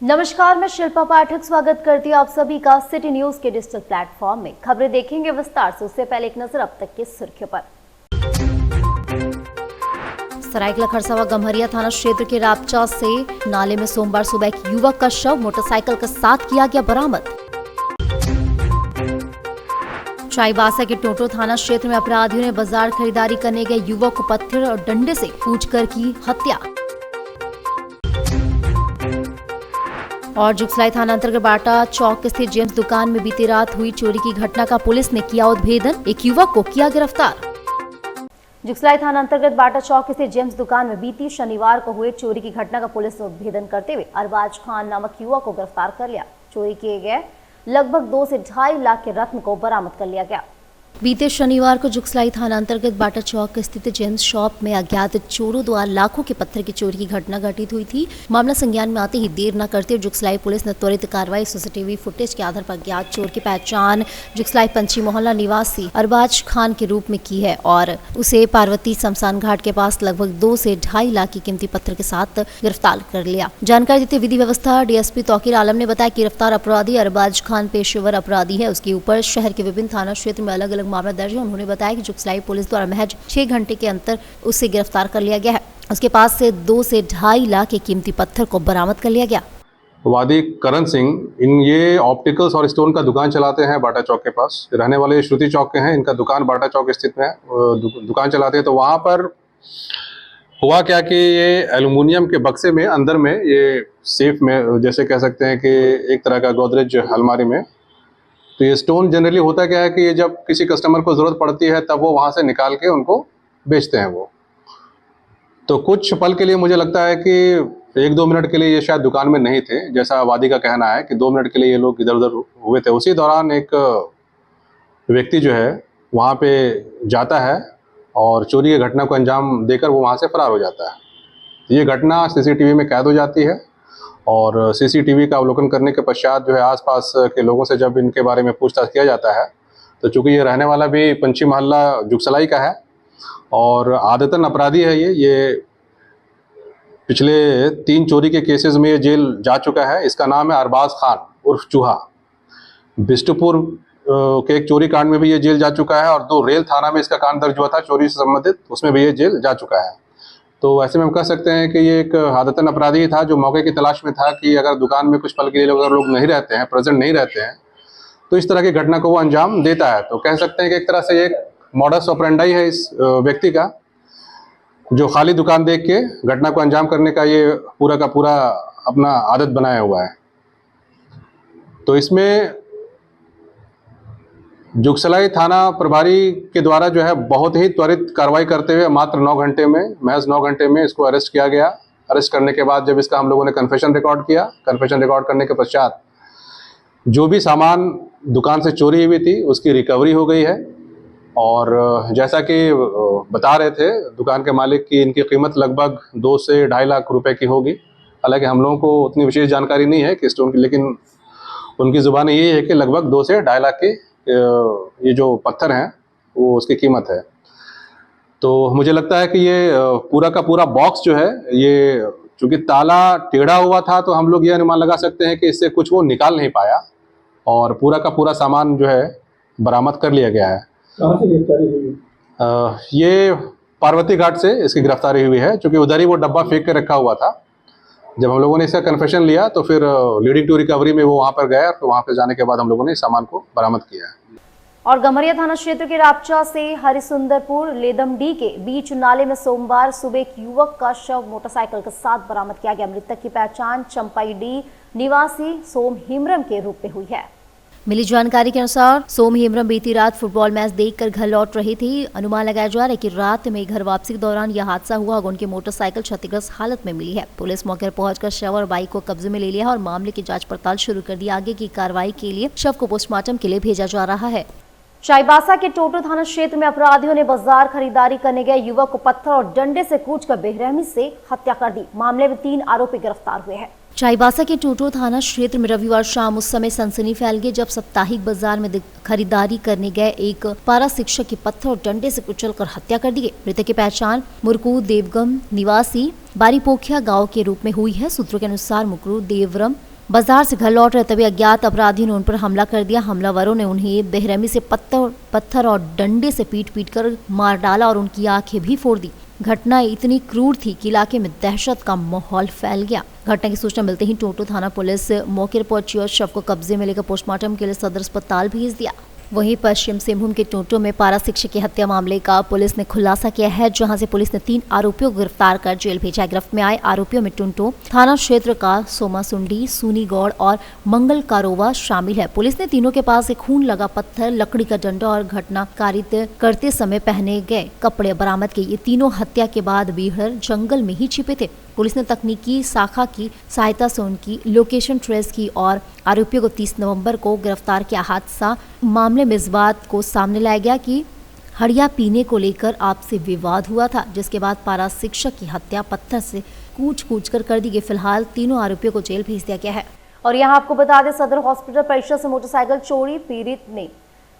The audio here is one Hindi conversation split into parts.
नमस्कार, मैं शिल्पा पाठक स्वागत करती हूँ आप सभी का सिटी न्यूज के डिजिटल प्लेटफॉर्म में। खबरें देखेंगे विस्तार से, उससे पहले एक नजर अब तक की सुर्खियों पर। सरायकेला खरसावां गम्हरिया थाना क्षेत्र के रापचा से नाले में सोमवार सुबह एक युवक का शव मोटरसाइकिल के साथ किया गया बरामद। चाईबासा के टोटो थाना क्षेत्र में अपराधियों ने बाजार खरीदारी करने गए युवक को पत्थर और डंडे से कूचकर की हत्या। और जुगसलाई थाना अंतर्गत बाटा चौक स्थित जेम्स दुकान में बीती रात हुई चोरी की घटना का पुलिस ने किया उद्भेदन, एक युवक को किया गिरफ्तार। जुगसलाई थाना अंतर्गत बाटा चौक स्थित जेम्स दुकान में बीती शनिवार को हुए चोरी की घटना का पुलिस ने उद्भेदन करते हुए अरबाज खान नामक युवक को गिरफ्तार कर लिया। चोरी किए गए लगभग 2 से 2.5 लाख के रत्न को बरामद कर लिया गया। बीते शनिवार को जुगसलाई थाना अंतर्गत बाटा चौक स्थित जेम्स शॉप में अज्ञात चोरों द्वारा लाखों के पत्थर की चोरी की घटना घटित हुई थी। मामला संज्ञान में आते ही देर न करते हुए जुगसलाई पुलिस ने त्वरित कार्रवाई सीसीटीवी फुटेज के आधार पर अज्ञात चोर की पहचान जुगसलाई पंची मोहल्ला निवासी अरबाज खान के रूप में की है और उसे पार्वती शमशान घाट के पास लगभग 2 से 2.5 लाख की कीमती पत्थर के साथ गिरफ्तार कर लिया। जानकारी देते विधि व्यवस्था डीएसपी तौकीर आलम ने बताया कि गिरफ्तार अपराधी अरबाज खान पेशेवर अपराधी है। उसके ऊपर शहर के विभिन्न थाना क्षेत्र में अलग अलग मामला दर्ज है। उन्होंने बताया कि जुगसलाई पुलिस द्वारा महज 6 घंटे के अंतर उसे गिरफ्तार कर लिया गया है। उसके पास से 2 से 2.5 लाख के कीमती पत्थर को बरामद कर लिया गया। वादी करण सिंह ये ऑप्टिकल्स और स्टोन का दुकान चलाते हैं बाटा चौक के पास। रहने वाले श्रुति चौक के हैं। इनका दुकान बाटा चौक स्थित में है। दुकान चलाते हैं। तो वहाँ पर हुआ क्या कि ये एल्युमिनियम के बक्से में अंदर में ये सेफ में, जैसे कह सकते हैं कि एक तरह का गोदरेज अलमारी में, तो ये स्टोन जनरली होता क्या है कि ये जब किसी कस्टमर को ज़रूरत पड़ती है तब वो वहाँ से निकाल के उनको बेचते हैं वो। तो कुछ पल के लिए मुझे लगता है कि 1-2 मिनट के लिए ये शायद दुकान में नहीं थे, जैसा वादी का कहना है कि 2 मिनट के लिए ये लोग इधर उधर हुए थे। उसी दौरान एक व्यक्ति जो है वहाँ पे जाता है और चोरी की घटना को अंजाम देकर वो वहाँ से फरार हो जाता है। ये घटना सीसीटीवी में कैद हो जाती है और सीसीटीवी का अवलोकन करने के पश्चात जो है आसपास के लोगों से जब इनके बारे में पूछताछ किया जाता है तो चूंकि ये रहने वाला भी पंची मोहल्ला जुगसलाई का है और आदतन अपराधी है। ये पिछले 3 चोरी के केसेस में ये जेल जा चुका है। इसका नाम है अरबाज खान उर्फ चूहा। बिष्टुपुर के एक चोरी कांड में भी ये जेल जा चुका है और 2 रेल थाना में इसका कांड दर्ज हुआ था चोरी से संबंधित, उसमें भी ये जेल जा चुका है। तो ऐसे में हम कह सकते हैं कि ये एक आदतन अपराधी था जो मौके की तलाश में था कि अगर दुकान में कुछ पल के लिए अगर लोग नहीं रहते हैं, प्रेजेंट नहीं रहते हैं, तो इस तरह की घटना को वो अंजाम देता है। तो कह सकते हैं कि एक तरह से एक मॉडस ऑपरेंडाई है इस व्यक्ति का, जो खाली दुकान देख के घटना को अंजाम करने का ये पूरा का पूरा अपना आदत बनाया हुआ है। तो इसमें जुगसलाई थाना प्रभारी के द्वारा जो है बहुत ही त्वरित कार्रवाई करते हुए मात्र 9 घंटे में, महज 9 घंटे में इसको अरेस्ट किया गया। अरेस्ट करने के बाद जब इसका हम लोगों ने कन्फेशन रिकॉर्ड किया, कन्फेशन रिकॉर्ड करने के पश्चात जो भी सामान दुकान से चोरी हुई थी उसकी रिकवरी हो गई है। और जैसा कि बता रहे थे दुकान के मालिक की इनकी कीमत लगभग 2 से 2.5 लाख रुपए की होगी। हालांकि हम लोगों को उतनी विशेष जानकारी नहीं है कि स्टोन की, लेकिन उनकी जुबानी यही है कि लगभग 2 से 2.5 लाख की ये जो पत्थर हैं वो उसकी कीमत है। तो मुझे लगता है कि ये पूरा का पूरा बॉक्स जो है, ये चूंकि ताला टेढ़ा हुआ था तो हम लोग ये अनुमान लगा सकते हैं कि इससे कुछ वो निकाल नहीं पाया और पूरा का पूरा सामान जो है बरामद कर लिया गया है। कहाँ से गिरफ्तारी हुई? ये पार्वती घाट से इसकी गिरफ्तारी हुई है, क्योंकि उधर ही वो डब्बा फेंक के रखा हुआ था। जब हम लोगों ने इसका कन्फेशन लिया तो फिर लीडिंग टू रिकवरी में वो वहाँ पर गया, तो वहाँ पर जाने के बाद हम लोगों ने इस सामान को बरामद किया है। और गम्हरिया थाना क्षेत्र के रापचा से हरिसुंदरपुर लेदमडी के बीच नाले में सोमवार सुबह एक युवक का शव मोटरसाइकिल के साथ बरामद किया गया। मृतक की पहचान चंपाईडी निवासी सोम हेम्ब्रम के रूप में हुई है। मिली जानकारी के अनुसार सोम हेम्ब्रम बीती रात फुटबॉल मैच देखकर घर लौट रही थी। अनुमान लगाया जा रहा है कि रात में घर वापसी के दौरान यह हादसा हुआ और उनकी मोटरसाइकिल क्षतिग्रस्त हालत में मिली है। पुलिस मौके पर पहुंचकर शव और बाइक को कब्जे में ले लिया है और मामले की जांच पड़ताल शुरू कर दी। आगे की कार्रवाई के लिए शव को पोस्टमार्टम के लिए भेजा जा रहा है। चाईबासा के टोटो थाना क्षेत्र में अपराधियों ने बाजार खरीदारी करने गए युवक को पत्थर और डंडे से कूचकर बेरहमी से हत्या कर दी। मामले में 3 आरोपी गिरफ्तार हुए हैं। चाईबासा के टोटो थाना क्षेत्र में रविवार शाम उस समय सनसनी फैल गई जब साप्ताहिक बाजार में खरीदारी करने गए एक पारा शिक्षक की पत्थर और डंडे से कुचलकर हत्या कर दी गई। मृतक की पहचान मुरकू देवगम निवासी बारीपोखिया गांव के रूप में हुई है। सूत्रों के अनुसार मुकरू देवरम बाजार से घर लौट रहे तभी अज्ञात अपराधियों ने उन पर हमला कर दिया। हमलावरों ने उन्हें बेरहमी से पत्थर और डंडे से पीट कर मार डाला और उनकी आंखें भी फोड़ दी। घटना इतनी क्रूर थी कि इलाके में दहशत का माहौल फैल गया। घटना की सूचना मिलते ही टोंटो थाना पुलिस मौके पर पहुंची और शव को कब्जे में लेकर पोस्टमार्टम के लिए सदर अस्पताल भेज दिया। वहीं पश्चिम सिंहभूम के टोंटो में पारा शिक्षक की हत्या मामले का पुलिस ने खुलासा किया है, जहां से पुलिस ने 3 आरोपियों को गिरफ्तार कर जेल भेजा है। गिरफ्त में आए आरोपियों में टोंटो थाना क्षेत्र का सोमासुंडी, सूनीगौड़ और मंगल कारोवा शामिल है। पुलिस ने तीनों के पास से खून लगा पत्थर, लकड़ी का डंडा और घटना कारित करते समय पहने गए कपड़े बरामद किए। ये तीनों हत्या के बाद बीहड़ जंगल में ही छिपे थे। पुलिस ने तकनीकी शाखा की सहायता से उनकी लोकेशन ट्रेस की और आरोपियों को 30 नवंबर को गिरफ्तार किया। हादसा मामले में इस बात को सामने लाया गया कि हड़िया पीने को लेकर आपसी विवाद हुआ था, जिसके बाद पारा शिक्षक की हत्या पत्थर से कूच कर दी गई। फिलहाल तीनों आरोपियों को जेल भेज दिया गया है। और यहाँ आपको बता दें, सदर हॉस्पिटल परिसर से मोटरसाइकिल चोरी पीड़ित ने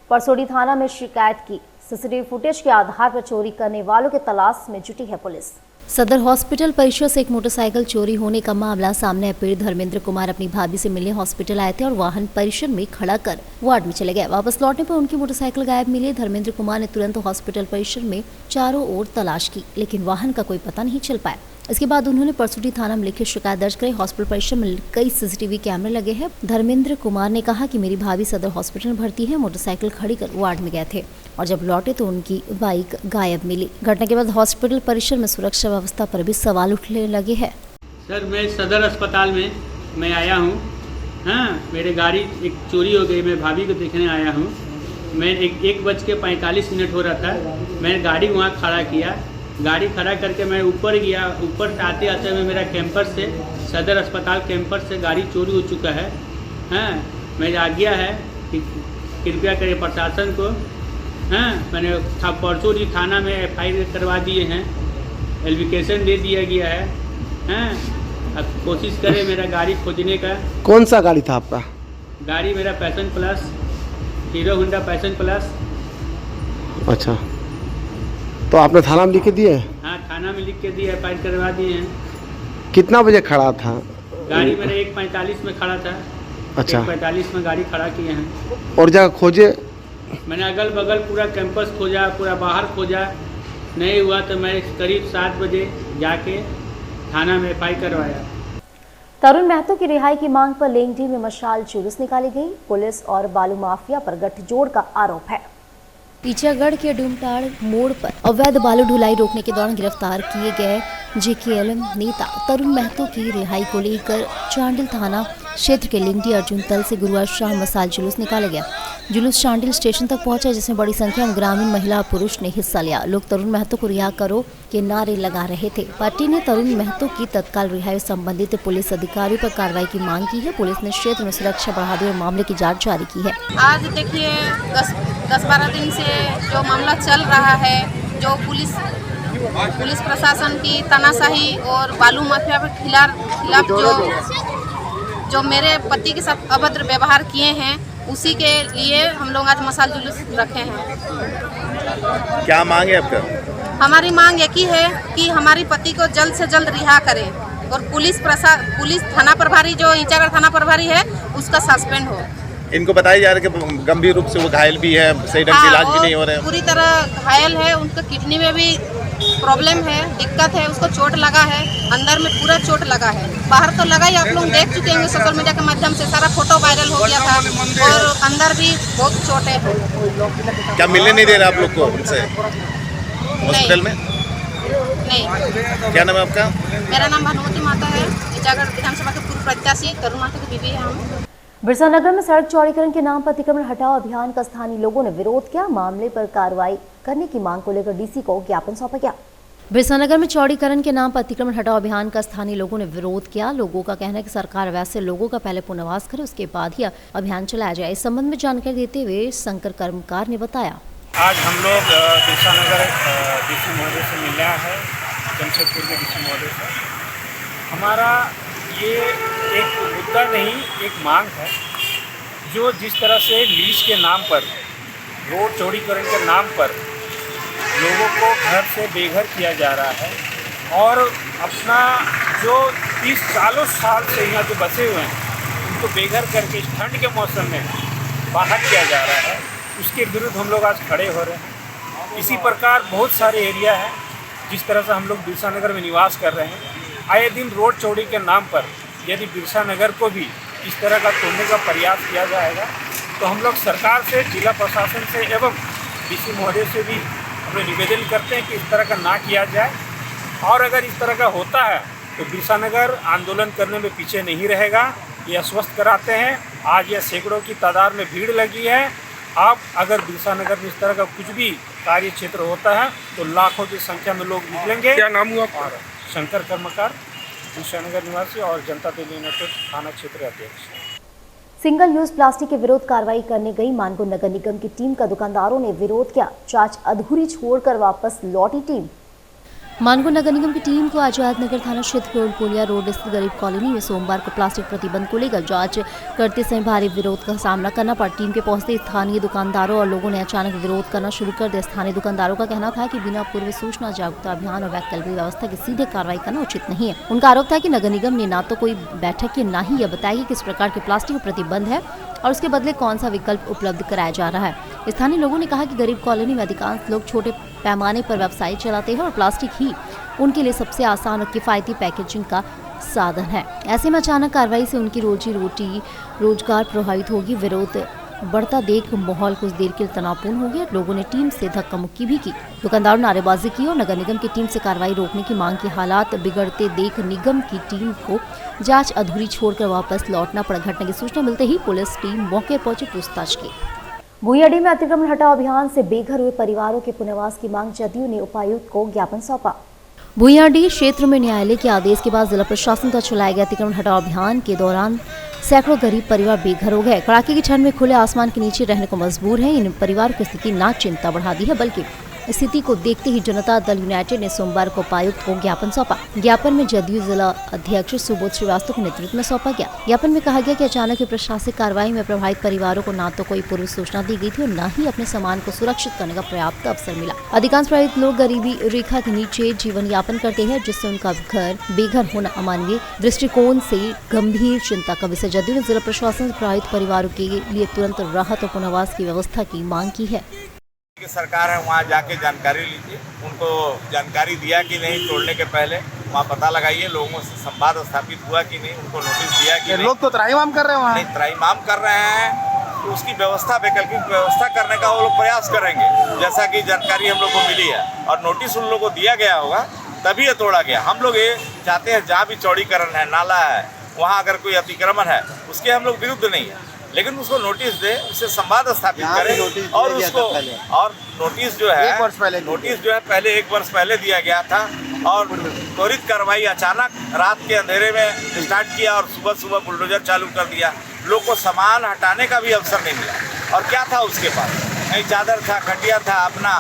परसोड़ी थाना में शिकायत की। सीसीटीवी फुटेज के आधार पर चोरी करने वालों की तलाश में जुटी है पुलिस। सदर हॉस्पिटल परिसर से एक मोटरसाइकिल चोरी होने का मामला सामने है। पीड़ित धर्मेंद्र कुमार अपनी भाभी से मिलने हॉस्पिटल आए थे और वाहन परिसर में खड़ा कर वार्ड में चले गए। वापस लौटने पर उनकी मोटरसाइकिल गायब मिली। धर्मेंद्र कुमार ने तुरंत हॉस्पिटल परिसर में चारों ओर तलाश की, लेकिन वाहन का कोई पता नहीं चल पाया। इसके बाद उन्होंने परसोड़ी थाना में लिखित शिकायत दर्ज कराई। हॉस्पिटल परिसर में कई सीसीटीवी कैमरे लगे हैं। धर्मेंद्र कुमार ने कहा कि मेरी भाभी सदर हॉस्पिटल में भर्ती है, मोटरसाइकिल खड़ी कर वार्ड में गए थे और जब लौटे तो उनकी बाइक गायब मिली। घटना के बाद हॉस्पिटल परिसर में सुरक्षा व्यवस्था पर भी सवाल उठने लगे हैं। सर, मैं सदर अस्पताल में मैं आया हूँ। हाँ, मेरे गाड़ी एक चोरी हो गई। मैं भाभी को देखने आया हूँ। मैं 1:45 हो रहा था। मैंने गाड़ी वहाँ खड़ा किया। गाड़ी खड़ा करके मैं ऊपर गया। ऊपर से आते आते मैं मेरा कैंपर से सदर अस्पताल कैंपर से गाड़ी चोरी हो चुका है। हाँ, मैं आ गया है कि कृपया करें प्रशासन को। हाँ, मैंने परसोड़ी थाना में FIR करवा दिए हैं, एप्लीकेशन दे दिया गया है। हाँ, अब कोशिश करें मेरा गाड़ी खोजने का। कौन सा गाड़ी था आपका? गाड़ी मेरा passion plus, hero Honda passion plus. अच्छा, तो आपने थाना में लिख के दिए? हाँ, थाना में लिख के दिए, FIR करवा दिए हैं। कितना बजे खड़ा था गाड़ी मेरे 1:45 में खड़ा था। अच्छा, 1:45 में गाड़ी खड़ा किए हैं। और जगह खोजे? मैंने अगल बगल पूरा कैंपस खोजा, पूरा बाहर खोजा, नहीं हुआ तो मैं करीब 7 बजे जाके थाना में FIR करवाया। तरुण महतो की रिहाई की मांग पर लेंगडी में मशाल जुलूस निकाली गई। पुलिस और बालू माफिया पर गठजोड़ का आरोप है। पीचागढ़ के डूमटाड़ मोड़ पर अवैध बालू ढुलाई रोकने के दौरान गिरफ्तार किए गए JKLM नेता तरुण महतो की रिहाई को लेकर चांडिल थाना क्षेत्र के लिंगडी अर्जुन तल से गुरुवार शाम मशाल जुलूस निकाला गया। जुलूस चांडिल स्टेशन तक पहुंचा, जिसमें बड़ी संख्या में ग्रामीण महिला पुरुष ने हिस्सा लिया। लोग तरुण महतो को रिहा करो के नारे लगा रहे थे। पार्टी ने तरुण महतो की तत्काल रिहाई संबंधित पुलिस अधिकारियों पर कार्रवाई की मांग की है। पुलिस ने क्षेत्र में सुरक्षा बढ़ाते हुए मामले की जाँच जारी की है। आज देखिए 10-12 दिन से जो मामला चल रहा है, जो पुलिस प्रशासन की तानाशाही और बालू माफिया के खिलाफ जो मेरे पति के साथ अभद्र व्यवहार किए हैं, उसी के लिए हम लोग आज मशाल जुलूस रखे हैं। क्या मांग है आपका? हमारी मांग एक ही है कि हमारी पति को जल्द से जल्द रिहा करें और पुलिस थाना प्रभारी जो ईचागढ़ थाना प्रभारी है उसका सस्पेंड हो। इनको बताया जा रहा है कि गंभीर रूप से वो घायल भी है, सही ढंग से इलाज भी नहीं हो रहे हैं। पूरी तरह घायल है, उनका किडनी में भी प्रॉब्लम है, दिक्कत है, उसको चोट लगा है, अंदर में पूरा चोट लगा है। बाहर तो लगा ही, आप लोग देख चुके होंगे सोशल मीडिया के माध्यम से, सारा फोटो वायरल हो गया था और अंदर भी बहुत चोटें हैं। क्या मिलने नहीं दे रहे आप लोग को उनसे हॉस्पिटल में? नहीं। क्या नाम है आपका? मेरा नाम भानुमती माता है, ईचागढ़ विधानसभा के पूर्व प्रत्याशी तरुण महतो की बीवी है हम। बिरसा नगर में सड़क चौड़ीकरण के नाम पर अतिक्रमण हटाओ अभियान का स्थानीय लोगों ने विरोध किया। मामले पर कार्रवाई करने की मांग को लेकर DC को ज्ञापन सौंपा गया। बिरसा नगर में चौड़ीकरण के नाम पर अतिक्रमण हटाओ अभियान का स्थानीय लोगों ने विरोध किया। लोगों का कहना है कि सरकार वैसे लोगों का पहले पुनर्वास करे, उसके बाद ही अभियान चलाया जाए। इस संबंध में जानकारी देते हुए शंकर कर्मकार ने बताया, आज हम लोग बिरसा नगर DC महोदय से मिल रहा है, जमशेदपुर के DC महोदय से। हमारा ये एक मुद्दा नहीं, एक मांग है। जो जिस तरह से लीज के नाम पर, रोड चौड़ीकरण के नाम पर लोगों को घर से बेघर किया जा रहा है और अपना जो 30 सालों साल से यहाँ जो बसे हुए हैं उनको बेघर करके इस ठंड के मौसम में बाहर किया जा रहा है, उसके विरुद्ध हम लोग आज खड़े हो रहे हैं। इसी प्रकार बहुत सारे एरिया हैं जिस तरह से हम लोग बिरसा नगर में निवास कर रहे हैं। आए दिन रोड चौड़ी के नाम पर यदि बिरसा नगर को भी इस तरह का तोड़ने का प्रयास किया जाएगा तो हम लोग सरकार से, जिला प्रशासन से एवं डीसी महोदय से भी हम लोग निवेदन करते हैं कि इस तरह का ना किया जाए। और अगर इस तरह का होता है तो बिरसा नगर आंदोलन करने में पीछे नहीं रहेगा। ये आश्वस्त कराते हैं। आज यह सैकड़ों की तादाद में भीड़ लगी है। आप अगर बिरसा नगर में इस तरह का कुछ भी कार्य क्षेत्र होता है तो लाखों की संख्या में लोग निकलेंगे। क्या नाम हुआ? और शंकर कर्मकार, बिरसा नगर निवासी और जनता दल यूनाइटेड थाना क्षेत्र अध्यक्ष। सिंगल यूज प्लास्टिक के विरोध कार्रवाई करने गई मानगो नगर निगम की टीम का दुकानदारों ने विरोध किया। जांच अधूरी छोड़कर वापस लौटी टीम। मानगो नगर निगम की टीम को आजाद नगर थाना क्षेत्र कोलिया रोड स्थित गरीब कॉलोनी में सोमवार को प्लास्टिक प्रतिबंध को लेकर जांच करते समय भारी विरोध का सामना करना पड़ा। टीम के पहुंचते स्थानीय दुकानदारों और लोगों ने अचानक विरोध करना शुरू कर दिया। स्थानीय दुकानदारों का कहना था कि बिना पूर्व सूचना, जागरूकता अभियान और वैकल्पिक व्यवस्था की सीधे कार्रवाई करना उचित नहीं है। उनका आरोप था कि नगर निगम ने न तो कोई बैठक की, न ही यह बताया कि किस प्रकार के प्लास्टिक पर प्रतिबंध है और उसके बदले कौन सा विकल्प उपलब्ध कराया जा रहा है। स्थानीय लोगों ने कहा कि गरीब कॉलोनी में अधिकांश लोग छोटे पैमाने पर व्यवसाय चलाते हैं और प्लास्टिक ही उनके लिए सबसे आसान और किफ़ायती पैकेजिंग का साधन है। ऐसे में अचानक कार्रवाई से उनकी रोजी रोटी, रोजगार प्रभावित होगी। विरोध बढ़ता देख माहौल कुछ देर के लिए तनावपूर्ण हो गया। लोगों ने टीम से धक्का मुक्की भी की। दुकानदारों ने नारेबाजी की और नगर निगम की टीम से कार्रवाई रोकने की मांग की। हालात बिगड़ते देख निगम की टीम को जांच अधूरी छोड़कर वापस लौटना पड़ा। घटना की सूचना मिलते ही पुलिस टीम मौके पर पहुंची पूछताछ की। भुइयाडीह में अतिक्रमण हटाओ अभियान से बेघर हुए परिवारों के पुनर्वास की मांग जदयू ने उपायुक्त को ज्ञापन सौंपा। भुइयाडीह क्षेत्र में न्यायालय के आदेश के बाद जिला प्रशासन का चलाए गए अतिक्रमण हटाओ अभियान के दौरान सैकड़ों गरीब परिवार बेघर हो गए। कड़ाके की ठंड में खुले आसमान के नीचे रहने को मजबूर है। इन परिवारों की स्थिति ना चिंता बढ़ा दी है, बल्कि स्थिति को देखते ही जनता दल यूनाइटेड ने सोमवार को उपायुक्त को ज्ञापन सौंपा। ज्ञापन में जदयू जिला अध्यक्ष सुबोध श्रीवास्तव के नेतृत्व में सौंपा गया। ज्ञापन में कहा गया कि अचानक प्रशासनिक कार्रवाई में प्रभावित परिवारों को न तो कोई पूर्व सूचना दी गई थी और न ही अपने सामान को सुरक्षित करने का पर्याप्त अवसर मिला। अधिकांश प्रभावित लोग गरीबी रेखा के नीचे जीवन यापन करते हैं, जिससे उनका घर बेघर होना अमानवीय दृष्टिकोण से गंभीर चिंता का विषय। जदयू ने जिला प्रशासन से प्रभावित परिवारों के लिए तुरंत राहत और पुनर्वास की व्यवस्था की मांग की है। की सरकार है, वहाँ जाके जानकारी लीजिए, उनको जानकारी दिया कि नहीं तोड़ने के पहले, वहाँ पता लगाइए लोगों से संवाद स्थापित हुआ कि नहीं, उनको नोटिस दिया कि नहीं। लोग तो त्राहिमाम कर रहे हैं, वहाँ नहीं त्राहिमाम कर रहे हैं तो उसकी व्यवस्था, वैकल्पिक व्यवस्था करने का वो लोग प्रयास करेंगे, जैसा कि जानकारी हम लोग को मिली है और नोटिस उन लोगों को दिया गया होगा, तभी ये तोड़ा गया। हम लोग ये चाहते हैं जहाँ भी चौड़ीकरण है, नाला है, वहाँ अगर कोई अतिक्रमण है उसके हम लोग विरुद्ध नहीं है, लेकिन उसको नोटिस दे, उससे संवाद स्थापित करें और उसको, और नोटिस जो है पहले 1 वर्ष पहले दिया गया था और त्वरित कार्रवाई अचानक रात के अंधेरे में स्टार्ट किया और सुबह सुबह बुलडोजर चालू कर दिया। लोग को सामान हटाने का भी अवसर नहीं मिला। और क्या था उसके पास? कहीं चादर था, खटिया था, अपना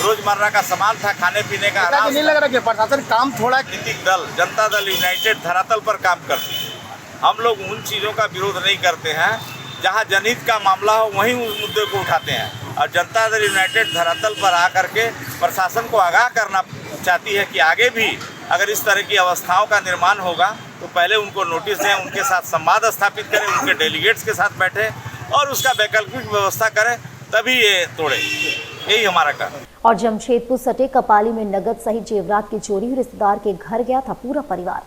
रोजमर्रा का सामान था, खाने पीने का अनाज। नहीं लग रहा कि प्रशासन काम थोड़ा राजनीतिक दल जनता दल यूनाइटेड धरातल पर काम करती है। हम लोग उन चीज़ों का विरोध नहीं करते हैं, जहां जनहित का मामला हो वहीं उस मुद्दे को उठाते हैं। और जनता दल यूनाइटेड धरातल पर आकर के प्रशासन को आगाह करना चाहती है कि आगे भी अगर इस तरह की अवस्थाओं का निर्माण होगा तो पहले उनको नोटिस दें, उनके साथ संवाद स्थापित करें, उनके डेलीगेट्स के साथ बैठे और उसका वैकल्पिक व्यवस्था करें, तभी ये तोड़े। यही हमारा काम। और जमशेदपुर सटे कपाली में नगद सहित जेवरात की चोरी, रिश्तेदार के घर गया था पूरा परिवार।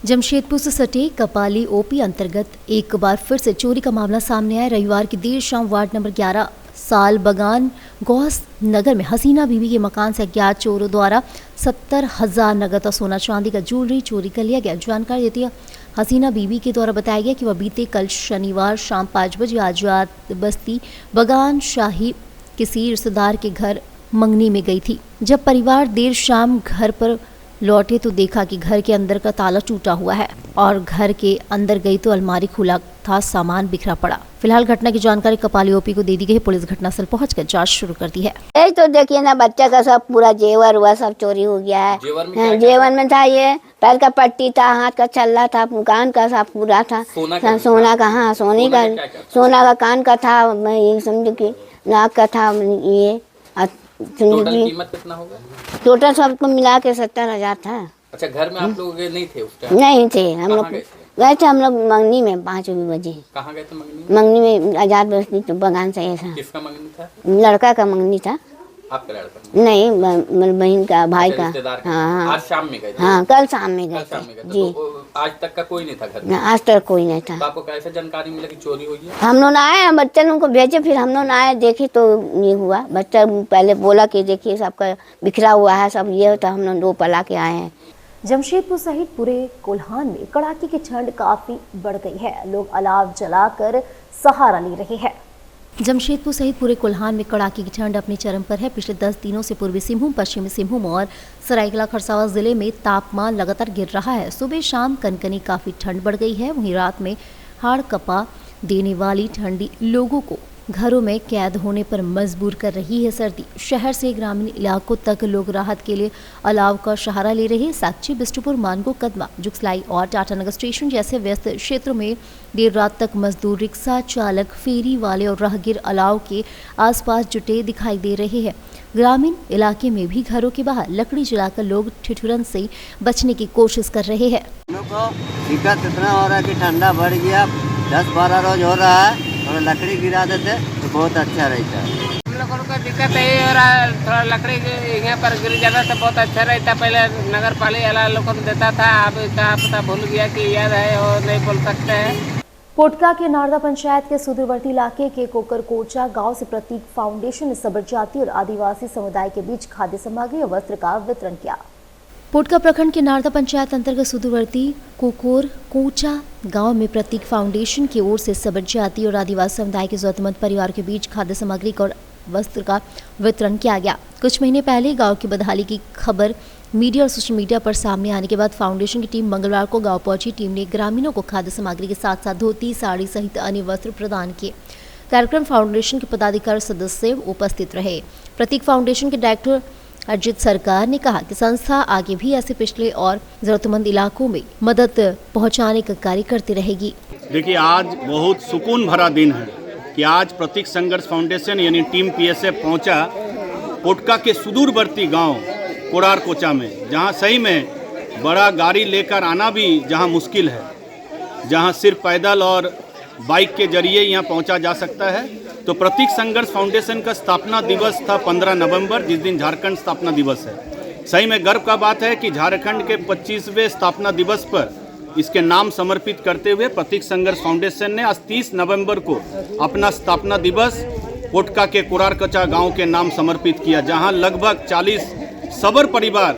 जमशेदपुर से सटे कपाली ओपी अंतर्गत एक बार फिर से चोरी का मामला सामने आया। रविवार की देर शाम वार्ड नंबर 11 साल बगान गौस नगर में हसीना बीबी के मकान से अज्ञात चोरों द्वारा 70,000 नगद और सोना चांदी का ज्वेलरी चोरी कर लिया गया। जानकारी देती हसीना बीबी के द्वारा बताया गया कि वह बीते कल शनिवार शाम 5 बजे आजाद बस्ती बगान शाही किसी रिश्तेदार के घर मंगनी में गई थी। जब परिवार देर शाम घर पर लौटे तो देखा कि घर के अंदर का ताला टूटा हुआ है और घर के अंदर गई तो अलमारी खुला था, सामान बिखरा पड़ा। फिलहाल घटना की जानकारी कपाली ओपी को दे दी गई। पुलिस घटनास्थल पहुंचकर जांच शुरू कर दी है। यही तो देखिए ना, बच्चा का सब पूरा जेवर हुआ सब चोरी हो गया है। जेवर में था ये पैर का पट्टी था, हाथ का छल्ला था, कान का सब पूरा था, सोना का, हाँ सोना का कान का था, मैं समझो कि नाक का था ये। टोटल कीमत कितना होगा? टोटल सबको मिला के 70,000 था। अच्छा, घर में आप लोग नहीं थे उस टाइम? नहीं थे हम लोग। गए थे हम लोग मंगनी में 5 बजे। कहाँ गए थे मंगनी? मंगनी में आजाद बस्ती तो बगान से ऐसा। किसका मंगनी था? लड़का का मंगनी था। आपका लड़का? नहीं, बहन का, भाई का। हाँ, आज शाम में गए थे? हाँ, कल शाम में गए थे जी। तो आज तक का कोई नहीं था घर में? आज तक कोई नहीं था। तो आपको कैसे जानकारी मिला कि चोरी हुई है? हम लोग आए, बच्चे लोगों को भेजे, फिर हम लोग आए देखे तो ये हुआ। बच्चा पहले बोला कि देखिए सबका बिखरा हुआ है सब, ये होता। हम लोग 2 पला के आए हैं। जमशेदपुर सहित पूरे कोल्हान में कड़ाके की ठंड काफी बढ़ गई है। लोग अलाव जलाकर सहारा ले रहे हैं। जमशेदपुर सहित पूरे कोल्हान में कड़ाके की ठंड अपने चरम पर है। पिछले 10 दिनों से पूर्वी सिंहभूम, पश्चिमी सिंहभूम और सरायकेला खरसावां जिले में तापमान लगातार गिर रहा है। सुबह शाम कनकनी काफी ठंड बढ़ गई है। वहीं रात में हाड़ कपा देने वाली ठंडी लोगों को घरों में कैद होने पर मजबूर कर रही है। सर्दी शहर से ग्रामीण इलाकों तक लोग राहत के लिए अलाव का सहारा ले रहे हैं। साक्षी, बिष्टुपुर, मानगो, कदमा, जुगसलाई और टाटानगर स्टेशन जैसे व्यस्त क्षेत्रों में देर रात तक मजदूर, रिक्शा चालक, फेरी वाले और राहगीर अलाव के आसपास जुटे दिखाई दे रहे हैं। ग्रामीण इलाके में भी घरों के बाहर लकड़ी जलाकर लोग ठिठुरन से बचने की कोशिश कर रहे हैं। दिक्कत इतना हो रहा है कि ठंडा बढ़ गया, 10-12 रोज हो रहा है और लकड़ी गिरा देते तो बहुत अच्छा रहता है। हम लोगों को दिक्कत यही हो रहा है, थोड़ा लकड़ी यहाँ पर गिर जाता तो बहुत अच्छा रहता। पहले नगर पालिका लोगों को देता था, अब कहाँ पता भूल गया कि याद है और नहीं बोल सकते हैं। पोटका के नारदा पंचायत के सुदूरवर्ती इलाके के कोकरकोचा गांव से प्रतीक फाउंडेशन ने सबर जाति और आदिवासी समुदाय के बीच खाद्य सामग्री और वस्त्र का वितरण किया। पोटका प्रखंड के नारदा पंचायत अंतर्गत सुदूरवर्ती कोकरकोचा गांव में प्रतीक फाउंडेशन की ओर से सबर जाति और आदिवासी समुदाय के जरूरतमंद परिवार के बीच खाद्य सामग्री और वस्त्र का वितरण किया गया। कुछ महीने पहले गांव की बदहाली की खबर मीडिया और सोशल मीडिया पर सामने आने के बाद फाउंडेशन की टीम मंगलवार को गांव पहुंची। टीम ने ग्रामीणों को खाद्य सामग्री के साथ साथ धोती, साड़ी सहित अन्य वस्त्र प्रदान किए। कार्यक्रम फाउंडेशन के पदाधिकारी सदस्य उपस्थित रहे। प्रतीक फाउंडेशन के डायरेक्टर अजित सरकार ने कहा कि संस्था आगे भी ऐसे पिछले और जरूरतमंद इलाकों में मदद पहुंचाने का कार्य करती रहेगी। देखिए, आज बहुत सुकून भरा दिन है कि आज प्रतीक संघर्ष फाउंडेशन यानी टीम पीएसएफ पहुंचा पोटका के सुदूरवर्ती गांव कोरारकोचा में, जहां सही में बड़ा गाड़ी लेकर आना भी जहां मुश्किल है, जहां सिर्फ पैदल और बाइक के जरिए यहां पहुंचा जा सकता है। तो प्रतीक संघर्ष फाउंडेशन का स्थापना दिवस था 15 नवंबर, जिस दिन झारखंड स्थापना दिवस है। सही में गर्व का बात है कि झारखंड के 25वें स्थापना दिवस पर इसके नाम समर्पित करते हुए प्रतीक संघर्ष फाउंडेशन ने आज 30 नवंबर को अपना स्थापना दिवस पोटका के कोरारकोचा गांव के नाम समर्पित किया, जहां लगभग 40 सबर परिवार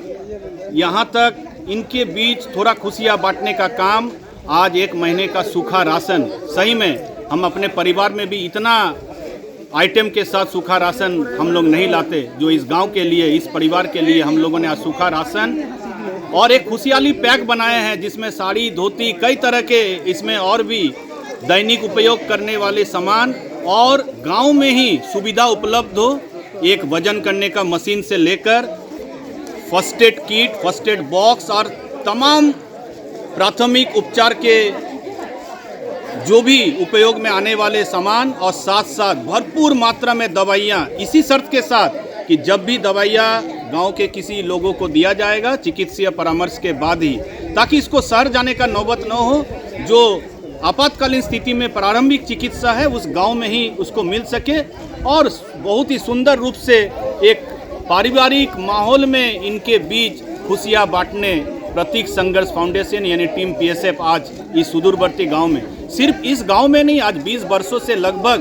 यहां तक इनके बीच थोड़ा खुशियां बांटने का काम, आज 1 महीने का सूखा राशन। सही में हम अपने परिवार में भी इतना आइटम के साथ सूखा राशन हम लोग नहीं लाते, जो इस गांव के लिए, इस परिवार के लिए हम लोगों ने आज सूखा राशन और एक खुशहाली पैक बनाए हैं, जिसमें साड़ी, धोती, कई तरह के इसमें और भी दैनिक उपयोग करने वाले सामान और गांव में ही सुविधा उपलब्ध हो। एक वजन करने का मशीन से लेकर first aid kit, first aid box और तमाम प्राथमिक उपचार के जो भी उपयोग में आने वाले सामान और साथ साथ भरपूर मात्रा में दवाइयाँ, इसी शर्त के साथ कि जब भी दवाइयाँ गांव के किसी लोगों को दिया जाएगा चिकित्सीय परामर्श के बाद ही, ताकि इसको शहर जाने का नौबत न हो। जो आपातकालीन स्थिति में प्रारंभिक चिकित्सा है उस गांव में ही उसको मिल सके और बहुत ही सुंदर रूप से एक पारिवारिक माहौल में इनके बीच खुशियां बांटने प्रतीक संघर्ष फाउंडेशन यानी टीम पीएसएफ आज इस सुदूरवर्ती गांव में, सिर्फ इस गांव में नहीं, आज 20 वर्षों से लगभग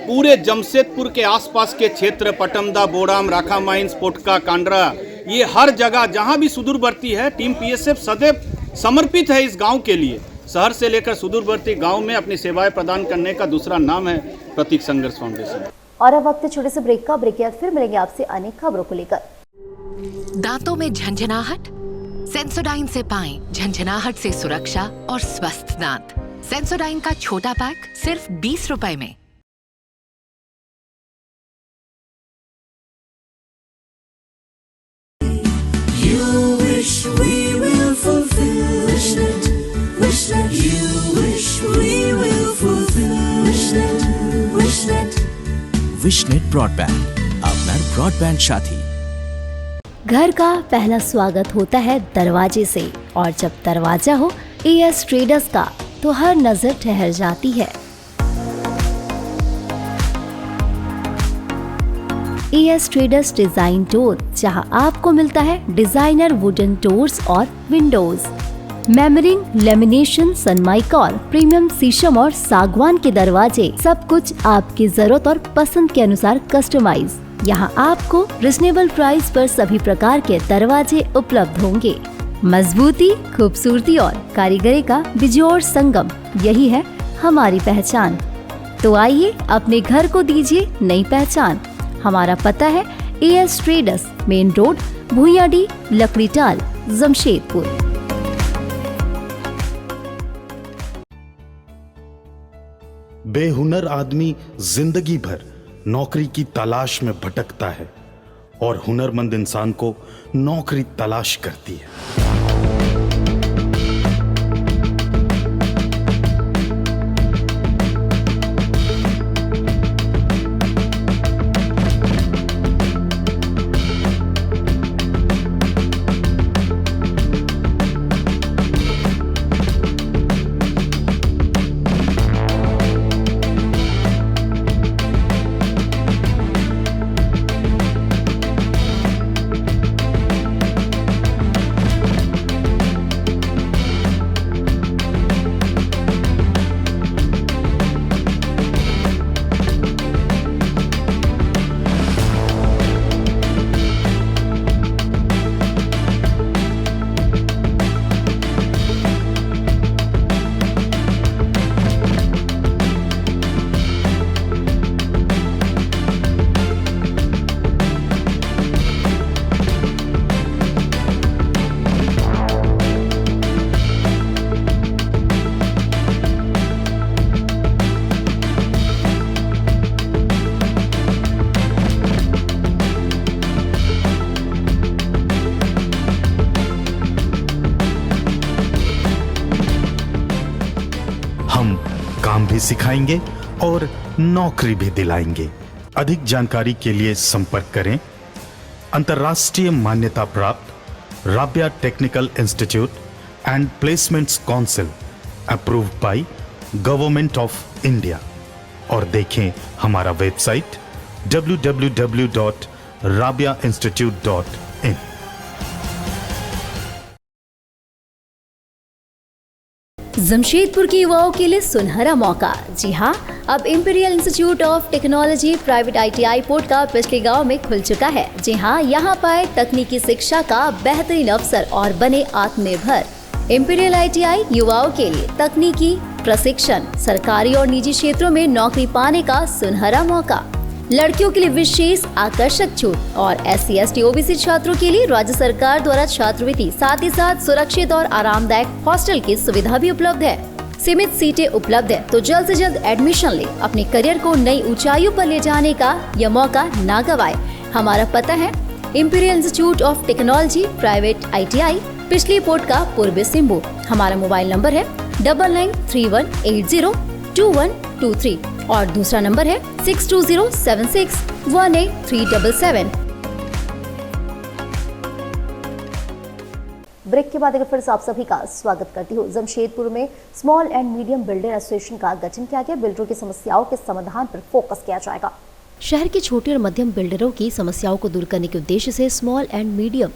पूरे जमशेदपुर के आसपास के क्षेत्र, पटमदा, बोड़ाम, राखा माइंस, पोटका, कांडरा, ये हर जगह जहां भी सुदूरवर्ती है, टीम पीएसएफ सदैव समर्पित है इस गांव के लिए। शहर से लेकर सुदूरवर्ती गांव में अपनी सेवाएं प्रदान करने का दूसरा नाम है प्रतीक संघर्ष फाउंडेशन। और अब वक्त छोटे से ब्रेक का। ब्रेक के बाद फिर मिलेंगे आपसे अनेक खबरों को लेकर। दांतों में झंझनाहट? सेंसोडाइन से पाएं झंझनाहट से सुरक्षा और स्वस्थ दांत। सेंसोडाइन का छोटा पैक सिर्फ 20 रुपए में। विशनेट ब्रॉडबैंड, আপনার ब्रॉडबैंड साथी। घर का पहला स्वागत होता है दरवाजे से, और जब दरवाजा हो एएस ट्रेडर्स का तो हर नजर ठहर जाती है। एएस ट्रेडर्स डिजाइन डोर, जहां आपको मिलता है डिजाइनर वुडन डोर्स और विंडोज, मेमरिंग, लेमिनेशन, सनमाइका, प्रीमियम शीशम और सागवान के दरवाजे, सब कुछ आपकी जरूरत और पसंद के अनुसार कस्टमाइज। यहाँ आपको रिजनेबल प्राइस पर सभी प्रकार के दरवाजे उपलब्ध होंगे। मजबूती, खूबसूरती और कारीगरी का बिजोड़ संगम, यही है हमारी पहचान। तो आइए अपने घर को दीजिए नई पहचान। हमारा पता है AS traders, main road, Bhuiyadih, Lakdital, Jamshedpur. बेहुनर आदमी जिंदगी भर नौकरी की तलाश में भटकता है और हुनरमंद इंसान को नौकरी तलाश करती है। काम भी सिखाएंगे और नौकरी भी दिलाएंगे। अधिक जानकारी के लिए संपर्क करें अंतर्राष्ट्रीय मान्यता प्राप्त Rabia technical institute and placements council, approved by government of India, और देखें हमारा वेबसाइट www.rabiainstitute.in। जमशेदपुर के युवाओं के लिए सुनहरा मौका। जी हाँ, अब imperial institute of technology private ITI port का पिछले गांव में खुल चुका है। जी हाँ, यहाँ पाए तकनीकी शिक्षा का बेहतरीन अवसर और बने आत्मनिर्भर। इंपीरियल ITI युवाओं के लिए तकनीकी प्रशिक्षण, सरकारी और निजी क्षेत्रों में नौकरी पाने का सुनहरा मौका। लड़कियों के लिए विशेष आकर्षक छूट और SC ST OBC छात्रों के लिए राज्य सरकार द्वारा छात्रवृत्ति, साथ ही साथ सुरक्षित और आरामदायक हॉस्टल की सुविधा भी उपलब्ध है। सीमित सीटें उपलब्ध है, तो जल्द से जल्द एडमिशन ले, अपने करियर को नई ऊंचाइयों पर ले जाने का यह मौका ना गवाए। हमारा पता है imperial institute of technology private ITI, पिछली पोर्ट का पूर्वी सिंहभूम। हमारा मोबाइल नंबर है 9931802123 और दूसरा नंबर है 6207618377। ब्रेक के बाद एक फिर से आप सभी का स्वागत करती हूँ। जमशेदपुर में small and medium builder association का गठन किया गया। बिल्डरों की समस्याओं के समाधान पर फोकस किया जाएगा। शहर के छोटे और मध्यम बिल्डरों की समस्याओं को दूर करने के उद्देश्य से small and medium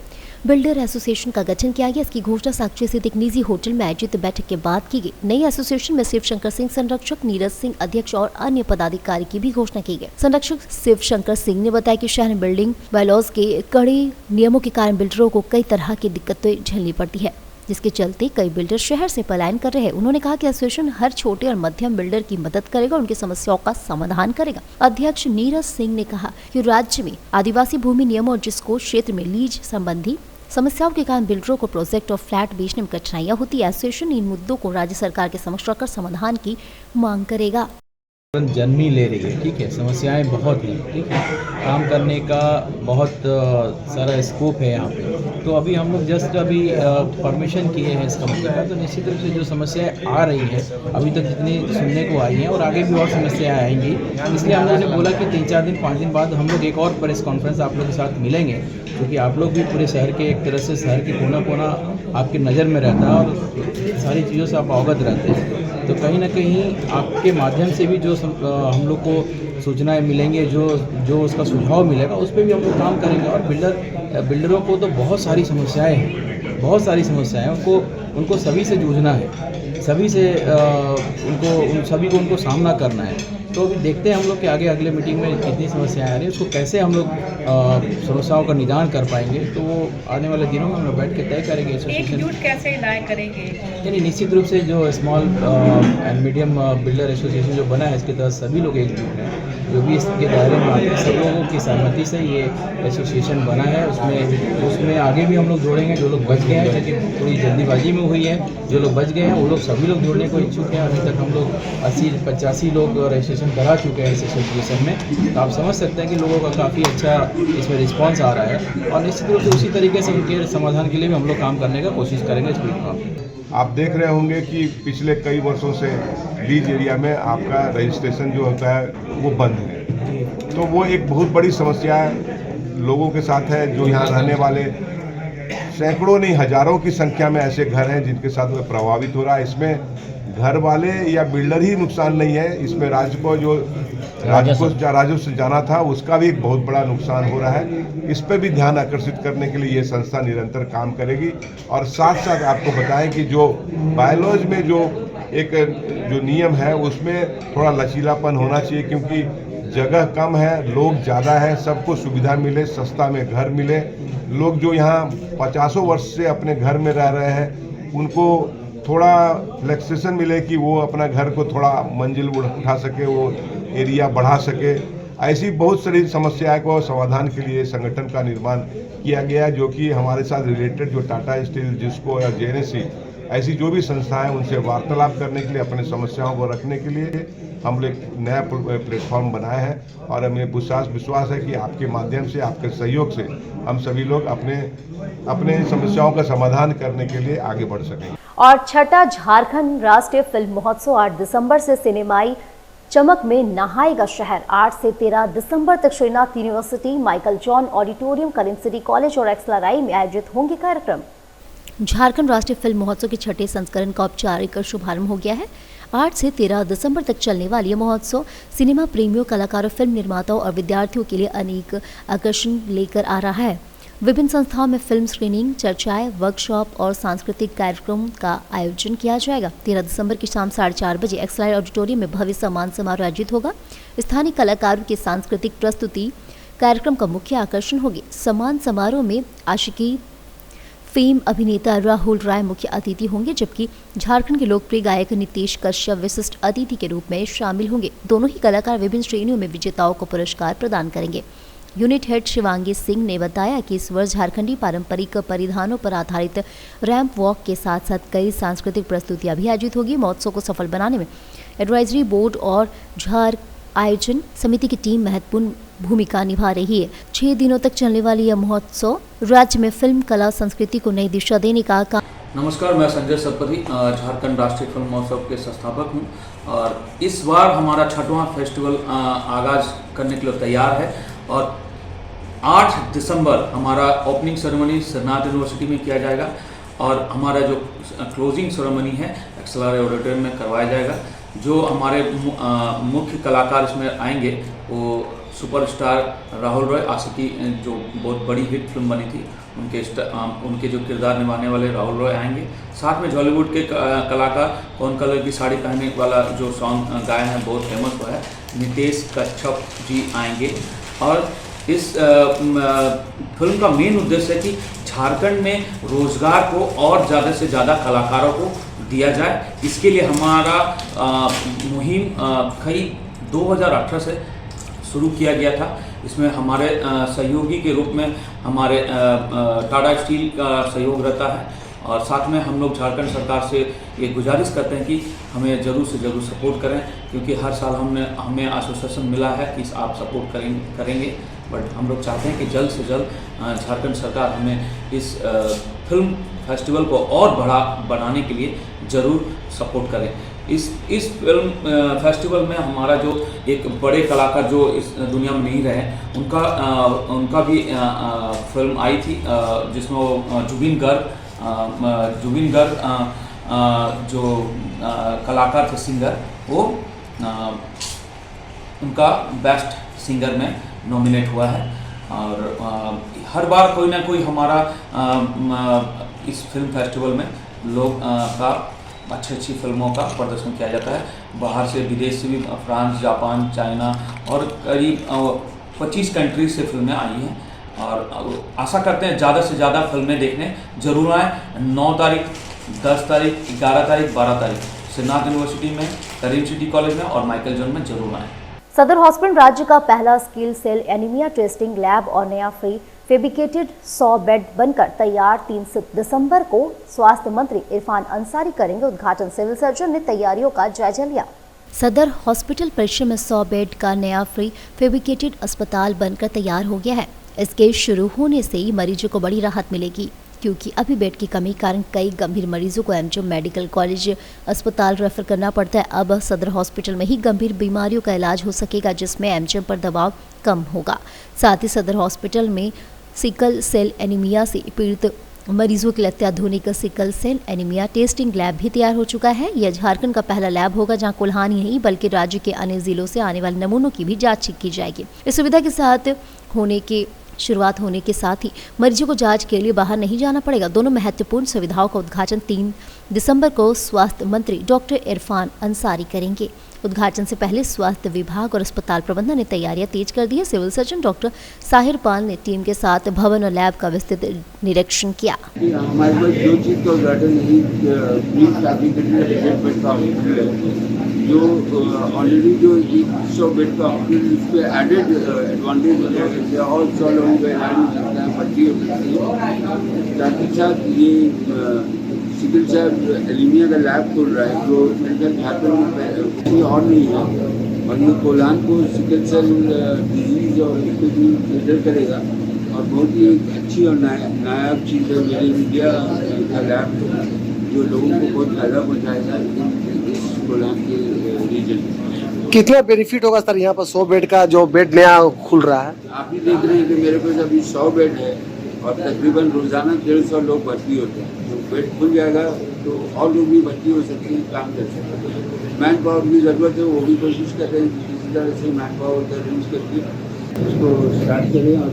builder association का गठन किया गया। इसकी घोषणा साक्षी स्थित एक निजी होटल में आयोजित बैठक के बाद की गई। नई एसोसिएशन में शिवशंकर सिंह संरक्षक, नीरज सिंह अध्यक्ष और अन्य पदाधिकारी की भी घोषणा की गई। संरक्षक शिवशंकर सिंह ने बताया कि शहर में बिल्डिंग बायलॉज के कड़े नियमों के कारण बिल्डरों को कई तरह की दिक्कतें झेलनी पड़ती है, जिसके चलते कई बिल्डर शहर से पलायन कर रहे हैं। उन्होंने कहा कि एसोसिएशन हर छोटे और मध्यम बिल्डर की मदद करेगा, उनकी समस्याओं का समाधान करेगा। अध्यक्ष नीरज सिंह ने कहा कि राज्य में आदिवासी भूमि नियमों और जिसको क्षेत्र में लीज संबंधी समस्याओं के कारण बिल्डरों को प्रोजेक्ट और फ्लैट बेचने में कठिनाइयां होती है। एसोसिएशन इन मुद्दों को राज्य सरकार के समक्ष रखकर समाधान की मांग करेगा। जन्म ही ले रही है, ठीक है, समस्याएं बहुत हैं, ठीक है, काम करने का बहुत सारा स्कोप है यहाँ पे। तो अभी हम लोग जस्ट अभी परमिशन किए हैं इस कंपनी का, तो निश्चित रूप से जो समस्याएं आ रही हैं अभी तक जितनी सुनने को आई हैं और आगे भी और समस्याएं आएंगी, इसलिए हम लोगों ने बोला कि 3-4 दिन 5 दिन बाद हम लोग एक और प्रेस कॉन्फ्रेंस आप लोग के साथ मिलेंगे, क्योंकि आप लोग भी पूरे शहर के एक तरह से शहर के कोना कोना आपके नज़र में रहता है और सारी चीज़ों से आप अवगत रहते हैं। तो कहीं ना कहीं आपके माध्यम से भी जो हम लोग को सूचनाएं मिलेंगे, जो उसका सुझाव मिलेगा, उस पर भी हम लोग काम करेंगे। और बिल्डरों को तो बहुत सारी समस्याएं हैं, उनको सभी से जूझना है, सभी से उन सभी को उनको सामना करना है। तो अभी देखते हैं हम लोग कि आगे अगले मीटिंग में कितनी समस्याएं आ रही हैं, उसको कैसे हम लोग समस्याओं का निदान कर पाएंगे, तो वो आने वाले दिनों में हम लोग बैठ के तय करेंगे। एकजुट कैसे लाए करेंगे? यानी निश्चित रूप से जो small and medium builder association जो बना है, इसके तहत सभी लोग एकजुट हैं, जो भी इसके दायरे में आते हैं, सब लोगों की सहमति से ये एसोसिएशन बना है। उसमें आगे भी हम लोग जोड़ेंगे। जो लोग बच गए हैं, लेकिन थोड़ी जल्दीबाजी में हुई है, जो लोग बच गए हैं वो लोग सभी लोग जुड़ने को इच्छुक हैं। अभी तक हम लोग 80-85 लोग रजिस्ट्रेशन करा चुके हैं इस एसोसिएशन में। तो आप समझ सकते हैं कि लोगों का काफ़ी अच्छा इसमें रिस्पांस आ रहा है, और निश्चित रूप से उसी तरीके से उनके समाधान के लिए भी हम लोग काम करने का कोशिश करेंगे इस प्लेटफॉर्म पर। आप देख रहे होंगे कि पिछले कई वर्षों से लीज एरिया में आपका रजिस्ट्रेशन जो होता है वो बंद है। तो वो एक बहुत बड़ी समस्या लोगों के साथ है। जो यहाँ रहने वाले सैकड़ों नहीं हजारों की संख्या में ऐसे घर हैं जिनके साथ वो प्रभावित हो रहा है। इसमें घर वाले या बिल्डर ही नुकसान नहीं है, इसमें राज्य को जो राजस्व जाना था उसका भी एक बहुत बड़ा नुकसान हो रहा है। इस पर भी ध्यान आकर्षित करने के लिए ये संस्था निरंतर काम करेगी। और साथ साथ आपको बताएं कि जो बायोलॉज में जो नियम है उसमें थोड़ा लचीलापन होना चाहिए, क्योंकि जगह कम है, लोग ज़्यादा है, सबको सुविधा मिले, सस्ता में घर मिले। लोग जो यहाँ 50 वर्ष से अपने घर में रह रहे हैं उनको थोड़ा फ्लेक्सेशन मिले कि वो अपना घर को थोड़ा मंजिल उठा सके, वो एरिया बढ़ा सके। ऐसी बहुत सारी समस्याओं को समाधान के लिए संगठन का निर्माण किया गया, जो कि हमारे साथ रिलेटेड जो टाटा स्टील, जिसको या जेएनएससी ऐसी जो भी संस्थाएं उनसे वार्तालाप करने के लिए, अपने समस्याओं को रखने के लिए हम लोग एक नया प्लेटफॉर्म बनाए हैं। और हमें विश्वास है कि आपके माध्यम से, आपके सहयोग से हम सभी लोग अपने समस्याओं का समाधान करने के लिए आगे बढ़ सकेंगे। और छठा झारखंड राष्ट्रीय फिल्म महोत्सव 8 दिसंबर से सिनेमाई चमक में नहाएगा शहर। 8 से 13 दिसंबर तक Shrinath university, Michael John auditorium, Kalinga city college और एक्सलाराई में आयोजित होंगे कार्यक्रम। झारखंड राष्ट्रीय फिल्म महोत्सव के छठे संस्करण का औपचारिक शुभारंभ हो गया है। 8 से 13 दिसंबर तक चलने वाली यह महोत्सव सिनेमा प्रेमियों, कलाकारों, फिल्म निर्माताओं और विद्यार्थियों के लिए अनेक आकर्षण लेकर आ रहा है। विभिन्न संस्थाओं में फिल्म स्क्रीनिंग, चर्चाएं, वर्कशॉप और सांस्कृतिक कार्यक्रम का आयोजन किया जाएगा। 13 दिसंबर की शाम 4:30 बजे एक्सलाइड ऑडिटोरियम में भव्य सम्मान समारोह आयोजित होगा। स्थानीय कलाकारों की सांस्कृतिक प्रस्तुति कार्यक्रम का मुख्य आकर्षण होगी। सम्मान समारोह में आशिकी फेम अभिनेता राहुल राय मुख्य अतिथि होंगे, जबकि झारखंड के लोकप्रिय गायक नितेश कश्यप विशिष्ट अतिथि के रूप में शामिल होंगे। दोनों ही कलाकार विभिन्न श्रेणियों में विजेताओं को पुरस्कार प्रदान करेंगे। यूनिट हेड शिवांगी सिंह ने बताया कि इस वर्ष झारखंडी पारंपरिक परिधानों पर आधारित रैंप वॉक के साथ साथ कई सांस्कृतिक प्रस्तुतियां भी आयोजित होगी। महोत्सव को सफल बनाने में एडवाइजरी बोर्ड और झार आयोजन समिति की टीम महत्वपूर्ण भूमिका निभा रही है। 6 दिनों तक चलने वाली यह महोत्सव राज्य में फिल्म कला संस्कृति को नई दिशा देने का काम। नमस्कार, मैं संजय सतपथी झारखंड राष्ट्रीय फिल्म महोत्सव के संस्थापक हूं और इस बार हमारा 6वां फेस्टिवल आगाज करने के लिए तैयार है। और 8 दिसंबर हमारा ओपनिंग सेरेमनी श्रीनाथ यूनिवर्सिटी में किया जाएगा और हमारा जो क्लोजिंग सेरेमनी है एक्सलाराई ऑडिटोरियम में करवाया जाएगा। जो हमारे मुख्य कलाकार इसमें आएंगे वो सुपरस्टार राहुल रॉय, आशिकी जो बहुत बड़ी हिट फिल्म बनी थी, उनके जो किरदार निभाने वाले राहुल रॉय आएंगे। साथ में हॉलीवुड के कलाकार कौन कलर की साड़ी पहनने वाला जो सॉन्ग गाए हैं बहुत फेमस हुआ है, नितेश कश्यप जी आएंगे। और इस फिल्म का मेन उद्देश्य है कि झारखंड में रोजगार को और ज़्यादा से ज़्यादा कलाकारों को दिया जाए। इसके लिए हमारा मुहिम करीब 2018 से शुरू किया गया था। इसमें हमारे सहयोगी के रूप में हमारे टाटा स्टील का सहयोग रहता है और साथ में हम लोग झारखंड सरकार से ये गुजारिश करते हैं कि हमें ज़रूर से ज़रूर सपोर्ट करें, क्योंकि हर साल हमें एसोसिएशन मिला है कि आप सपोर्ट करेंगे। बट हम लोग चाहते हैं कि जल्द से जल्द झारखंड सरकार हमें इस फिल्म फेस्टिवल को और बनाने के लिए ज़रूर सपोर्ट करें। इस फिल्म फेस्टिवल में हमारा जो एक बड़े कलाकार जो इस दुनिया में नहीं रहे उनका भी फिल्म आई थी जिसमें वो जुबिन गर्ग जुबिन गर्ग जो कलाकार थे सिंगर, वो उनका बेस्ट सिंगर में नॉमिनेट हुआ है। और हर बार कोई ना कोई हमारा इस फिल्म फेस्टिवल में लोग का अच्छी फिल्मों का प्रदर्शन किया जाता है। बाहर से, विदेश से भी, फ्रांस, जापान, चाइना और करीब 25 कंट्रीज से फिल्में आई हैं। और आशा करते हैं ज़्यादा से ज़्यादा फिल्में देखने जरूर आएँ। 9 तारीख, 10 तारीख, 11 तारीख, 12 तारीख श्रीनाथ यूनिवर्सिटी में, करीम सिटी कॉलेज में और माइकल जोन में जरूर आएँ। सदर हॉस्पिटल राज्य का पहला sickle cell anaemia testing lab और नया फ्री फेब्रिकेटेड 100 बेड बनकर तैयार। 3 दिसंबर को स्वास्थ्य मंत्री इरफान अंसारी करेंगे उद्घाटन। सिविल सर्जन ने तैयारियों का जायजा लिया। सदर हॉस्पिटल परिसर में 100 बेड का नया फ्री फेब्रिकेटेड अस्पताल बनकर तैयार हो गया है। इसके शुरू होने से ही मरीजों को बड़ी राहत मिलेगी, क्योंकि अभी बेड की कमी कारण कई गंभीर मरीजों को एमजीएम मेडिकल कॉलेज अस्पताल रेफर करना पड़ता है। अब सदर हॉस्पिटल में ही गंभीर बीमारियों का इलाज हो सकेगा, जिसमें एमजीएम पर दबाव कम होगा। साथ ही सदर हॉस्पिटल में सिकल सेल एनीमिया से पीड़ित मरीजों के लिए अत्याधुनिक sickle cell anaemia testing lab भी तैयार हो चुका है। यह झारखंड का पहला लैब होगा जहां कोल्हान ही नहीं बल्कि राज्य के अन्य जिलों से आने वाले नमूनों की भी जांच की जाएगी। इस सुविधा के साथ शुरुआत होने के साथ ही मरीजों को जांच के लिए बाहर नहीं जाना पड़ेगा। दोनों महत्वपूर्ण सुविधाओं का उद्घाटन 3 दिसंबर को स्वास्थ्य मंत्री डॉक्टर इरफान अंसारी करेंगे। उद्घाटन से पहले स्वास्थ्य विभाग और अस्पताल प्रबंधन ने तैयारियां तेज कर दी है। सिविल सर्जन डॉक्टर साहिर पाल ने टीम के साथ भवन और लैब का विस्तृत निरीक्षण किया। हमारे पास जो चीज़ का उद्घाटन जो ऑलरेडी जो 100 बेड का हॉस्पिटल, उस पर एडेड एडवांटेज हो जाएगा और 100 लोगों का इलाज हो सकता है, भर्ती हो सकती है। साथ ही साथ ये सिकल सेल एनीमिया का लैब खोल रहा है, जो मेडिकल झारखंड में कोई और नहीं है, और ये कोल्हान को सिकल सेल डिजीज और इसको भी बेहतर करेगा। और बहुत ही एक अच्छी और नायाब चीज़ है मेरे इंडिया का लैब, जो लोगों को बहुत फायदा पहुँचाएगा इस कोल्हान के रीजन। कितना बेनिफिट होगा सर यहाँ पर 100 बेड का जो बेड नया खुल रहा है? आप ही देख रहे हैं कि मेरे पास अभी 100 बेड है और तकरीबन रोजाना 150 लोग भर्ती होते हैं। तो बेड खुल जाएगा तो और लोग भी भर्ती हो सकते हैं, काम कर सकते हैं। मैन पावर की ज़रूरत है, वो भी कोशिश कर रहे हैं किसी तरह से मैन पावर का यूज करके उसको स्टार्ट करें और